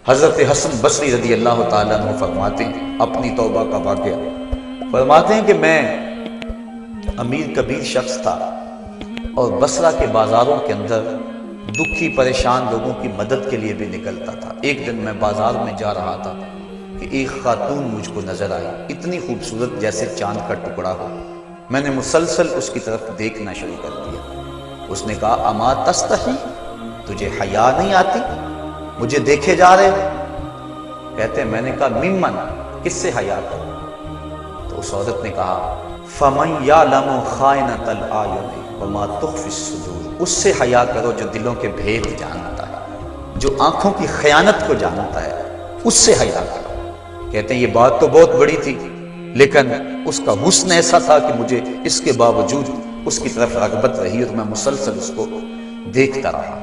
حضرت حسن بصری رضی اللہ تعالیٰ عنہ فرماتے ہیں اپنی توبہ کا واقعہ، فرماتے ہیں کہ میں امیر کبیر شخص تھا اور بصرہ کے بازاروں کے اندر دکھی پریشان لوگوں کی مدد کے لیے بھی نکلتا تھا۔ ایک دن میں بازار میں جا رہا تھا کہ ایک خاتون مجھ کو نظر آئی، اتنی خوبصورت جیسے چاند کا ٹکڑا ہو۔ میں نے مسلسل اس کی طرف دیکھنا شروع کر دیا۔ اس نے کہا اما تستحی، تجھے حیا نہیں آتی، مجھے دیکھے جا رہے ہو؟ کہتے ہیں میں نے کہا ممن، کس سے حیا کروں؟ تو اس عورت نے کہا فمن یعلم خائنۃ الاعین وما تخفی الصدور، اس سے حیا کرو جو دلوں کے بھید جانتا ہے، جو آنکھوں کی خیانت کو جانتا ہے، اس سے حیا کرو۔ کہتے ہیں یہ بات تو بہت بڑی تھی، لیکن اس کا حسن ایسا تھا کہ مجھے اس کے باوجود اس کی طرف رغبت رہی اور میں مسلسل اس کو دیکھتا رہا۔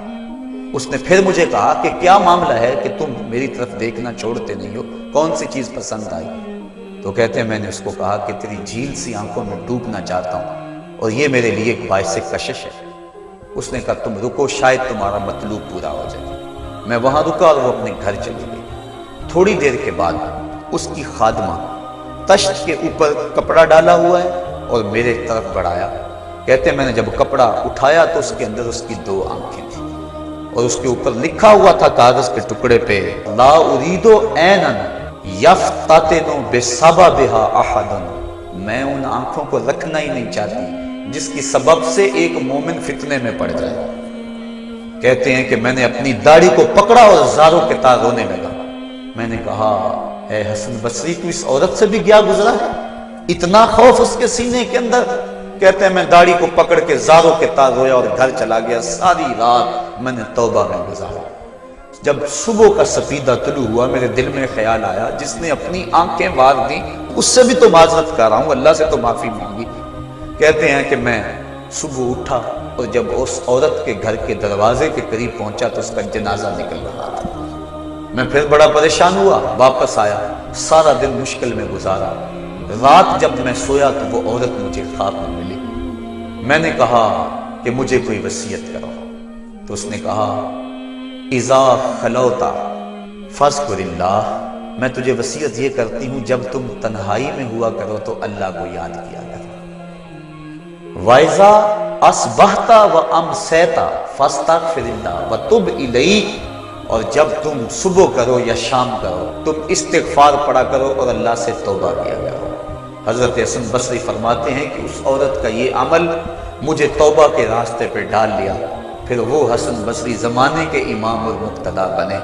اس نے پھر مجھے کہا کہ کیا معاملہ ہے کہ تم میری طرف دیکھنا چھوڑتے نہیں ہو، کون سی چیز پسند آئی؟ تو کہتے ہیں میں نے اس کو کہا کہ تیری جھیل سی آنکھوں میں ڈوبنا چاہتا ہوں اور یہ میرے لیے ایک باعث کشش ہے۔ اس نے کہا تم رکو، شاید تمہارا مطلوب پورا ہو جائے۔ میں وہاں رکا اور وہ اپنے گھر چلی گئی۔ تھوڑی دیر کے بعد اس کی خادمہ تشت کے اوپر کپڑا ڈالا ہوا ہے اور میرے طرف بڑھایا۔ کہتے ہیں میں نے جب کپڑا اٹھایا تو اس کے اندر اس کی دو آنکھیں تھیں اور اس کے اوپر لکھا ہوا تھا کاغذ کے ٹکڑے پہ لا اريد عینا یفتتن بسببها احد، میں ان آنکھوں کو رکھنا ہی نہیں چاہتی جس کی سبب سے ایک مومن فتنے میں پڑ جائے۔ کہتے ہیں کہ میں نے اپنی داڑھی کو پکڑا اور زاروں کے تار رونے لگا۔ میں نے کہا اے حسن بصری، تو اس عورت سے بھی گیا گزرا ہے؟ اتنا خوف اس کے سینے کے اندر؟ کہتے ہیں میں داڑھی کو پکڑ کے زاروں کے تار رویا اور گھر چلا گیا۔ ساری رات میں نے توبہ میں گزارا۔ جب صبح کا سفیدہ طلوع ہوا میرے دل میں خیال آیا جس نے اپنی آنکھیں وار دی اس سے بھی تو معذرت کر رہا ہوں، اللہ سے تو معافی مانگی۔ کہتے ہیں کہ میں صبح اٹھا اور جب اس عورت کے گھر کے دروازے کے قریب پہنچا تو اس کا جنازہ نکل رہا تھا۔ میں پھر بڑا پریشان ہوا، واپس آیا، سارا دن مشکل میں گزارا۔ رات جب میں سویا تو وہ عورت مجھے خواب میں ملی۔ میں نے کہا کہ مجھے کوئی وصیت کرو، تو اس نے کہا اذا خلوتا فاذکر اللہ، میں تجھے وصیت یہ کرتی ہوں جب تم تنہائی میں ہوا کرو تو اللہ کو یاد کیا کرو۔ وَإِذَا أَصْبَحْتَ وَأَمْسَيْتَ فَاسْتَغْفِرِ اللَّهَ وَتُبْ إِلَيْهِ، اور جب تم صبح کرو یا شام کرو تم استغفار پڑھا کرو اور اللہ سے توبہ کیا کرو۔ حضرت حسن بصری فرماتے ہیں کہ اس عورت کا یہ عمل مجھے توبہ کے راستے پہ ڈال لیا، پھر وہ حسن بصری زمانے کے امام اور مقتدا بنے۔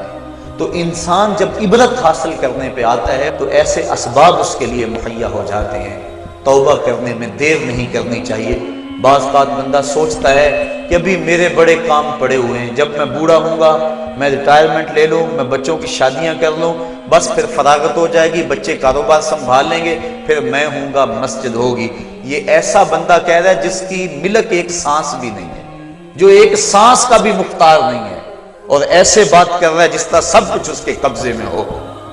تو انسان جب عبرت حاصل کرنے پہ آتا ہے تو ایسے اسباب اس کے لیے مہیا ہو جاتے ہیں۔ توبہ کرنے میں دیر نہیں کرنی چاہیے۔ بعض بات بندہ سوچتا ہے کہ ابھی میرے بڑے کام پڑے ہوئے ہیں، جب میں بوڑھا ہوں گا میں ریٹائرمنٹ لے لوں، میں بچوں کی شادیاں کر لوں، بس پھر فراغت ہو جائے گی، بچے کاروبار سنبھال لیں گے، پھر میں ہوں گا، مسجد ہوگی۔ یہ ایسا بندہ کہہ رہا ہے جس کی ملک ایک سانس بھی نہیں ہے، جو ایک سانس کا بھی مختار نہیں ہے، اور ایسے بات کر رہا ہے جس طرح سب کچھ اس کے قبضے میں ہو۔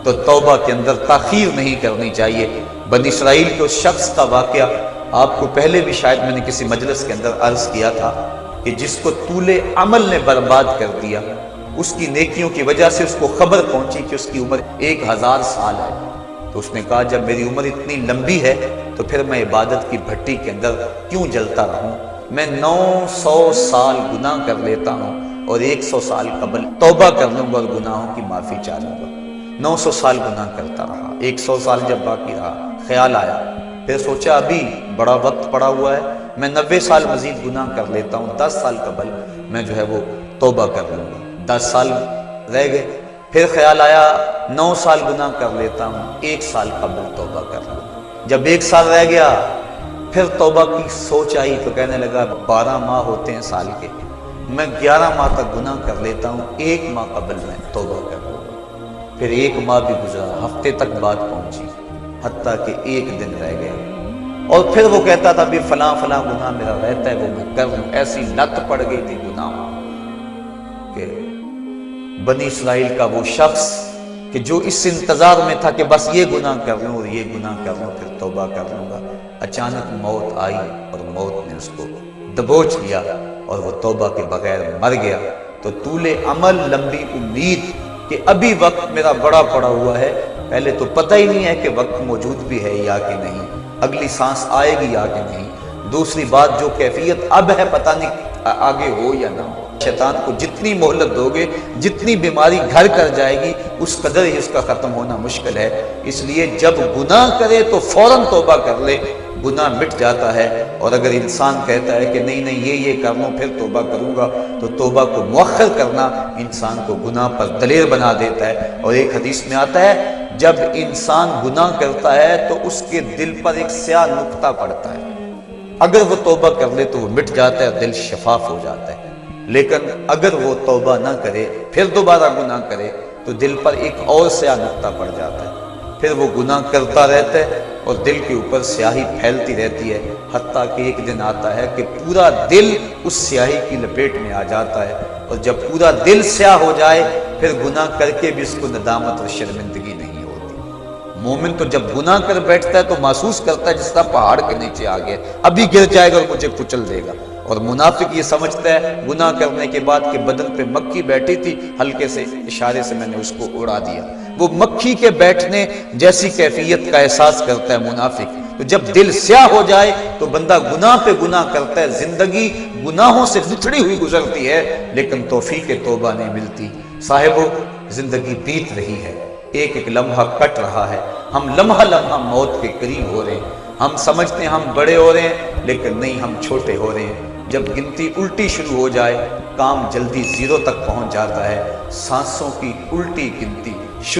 تو توبہ کے اندر تاخیر نہیں کرنی چاہیے۔ بنی اسرائیل کے اس شخص کا واقعہ آپ کو پہلے بھی شاید میں نے کسی مجلس کے اندر عرض کیا تھا کہ جس کو طول عمل نے برباد کر دیا، اس کی نیکیوں کی وجہ سے اس کو خبر پہنچی کہ اس کی عمر 1000 سال ہے، تو اس نے کہا جب میری عمر اتنی لمبی ہے تو پھر میں عبادت کی بھٹی کے اندر کیوں جلتا رہوں؟ میں 900 سال گناہ کر لیتا ہوں اور 100 سال قبل توبہ کر لوں گا اور گناہوں کی معافی چاہ لوں گا۔ 900 سال گناہ کرتا رہا، 100 سال جب باقی رہا خیال آیا، پھر سوچا ابھی بڑا وقت پڑا ہوا ہے، میں 90 سال مزید گناہ کر لیتا ہوں، 10 سال قبل میں جو ہے وہ توبہ کر لوں گا۔ 10 سال رہ گئے، پھر خیال آیا 9 سال گناہ کر لیتا ہوں، 1 سال قبل توبہ کر لوں گا۔ جب 1 سال رہ گیا پھر توبہ کی سوچ آئی تو کہنے لگا 12 ماہ ہوتے ہیں سال کے، میں 11 ماہ تک گناہ کر لیتا ہوں، 1 ماہ قبل میں توبہ کر لوں گا۔ پھر 1 ماہ بھی گزرا، ہفتے تک بات پہنچی، حتیٰ کہ 1 دن رہ گیا، اور پھر وہ کہتا تھا بھی فلاں فلاں گناہ میرا رہتا ہے وہ میں کر لوں۔ ایسی لت پڑ گئی تھی گناہوں کہ بنی اسرائیل کا وہ شخص کہ جو اس انتظار میں تھا کہ بس یہ گناہ کر لوں اور یہ گناہ کر لوں پھر توبہ کر لوں گا، اچانک موت آئی اور موت نے اس کو دبوچ لیا اور وہ توبہ کے بغیر مر گیا۔ تو طول عمل، لمبی امید کہ ابھی وقت میرا بڑا پڑا ہوا ہے، پہلے تو پتہ ہی نہیں ہے کہ وقت موجود بھی ہے یا کہ نہیں، اگلی سانس آئے گی یا کہ نہیں، دوسری بات جو کیفیت اب ہے پتہ نہیں آگے ہو یا نہ ہو۔ شیطان کو جتنی مہلت دو گے، جتنی بیماری گھر کر جائے گی، اس قدر ہی اس کا ختم ہونا مشکل ہے۔ اس لیے جب گناہ کرے تو فوراً توبہ کر لے، گناہ مٹ جاتا ہے۔ اور اگر انسان کہتا ہے کہ نہیں یہ کر لوں پھر توبہ کروں گا، تو توبہ کو مؤخر کرنا انسان کو گناہ پر دلیر بنا دیتا ہے۔ اور ایک حدیث میں آتا ہے جب انسان گناہ کرتا ہے تو اس کے دل پر ایک سیاہ نقطہ پڑتا ہے، اگر وہ توبہ کر لے تو وہ مٹ جاتا ہے، دل شفاف ہو جاتا ہے۔ لیکن اگر وہ توبہ نہ کرے پھر دوبارہ گناہ کرے تو دل پر ایک اور سیاہ نقطہ پڑ جاتا ہے، پھر وہ گناہ کرتا رہتا ہے اور دل کے اوپر سیاہی پھیلتی رہتی ہے، حتیٰ کہ ایک دن آتا ہے کہ پورا دل اس سیاہی کی لپیٹ میں آ جاتا ہے۔ اور جب پورا دل سیاہ ہو جائے پھر گناہ کر کے بھی اس کو ندامت اور شرمندگی نہیں ہوتی۔ مومن تو جب گناہ کر بیٹھتا ہے تو محسوس کرتا ہے جس طرح پہاڑ کے نیچے آ گیا، ابھی گر جائے گا اور مجھے کچل دے گا۔ اور منافق یہ سمجھتا ہے گناہ کرنے کے بعد کہ بدن پہ مکھی بیٹھی تھی، ہلکے سے اشارے سے میں نے اس کو اڑا دیا، وہ مکھی کے بیٹھنے جیسی کیفیت کا احساس کرتا ہے منافق۔ تو جب دل سیاہ ہو جائے تو بندہ گناہ پہ گناہ کرتا ہے، زندگی گناہوں سے لتڑی ہوئی گزرتی ہے لیکن توفیق توبہ نہیں ملتی۔ صاحبو، زندگی بیت رہی ہے، ایک ایک لمحہ کٹ رہا ہے، ہم لمحہ لمحہ موت کے قریب ہو رہے ہیں، ہم سمجھتے ہیں ہم بڑے ہو رہے ہیں لیکن نہیں، ہم چھوٹے ہو رہے ہیں۔ جب گنتی الٹی شروع ہو جائے کام جلدی زیرو تک پہنچ جاتا ہے، سانسوں کی الٹی گنتی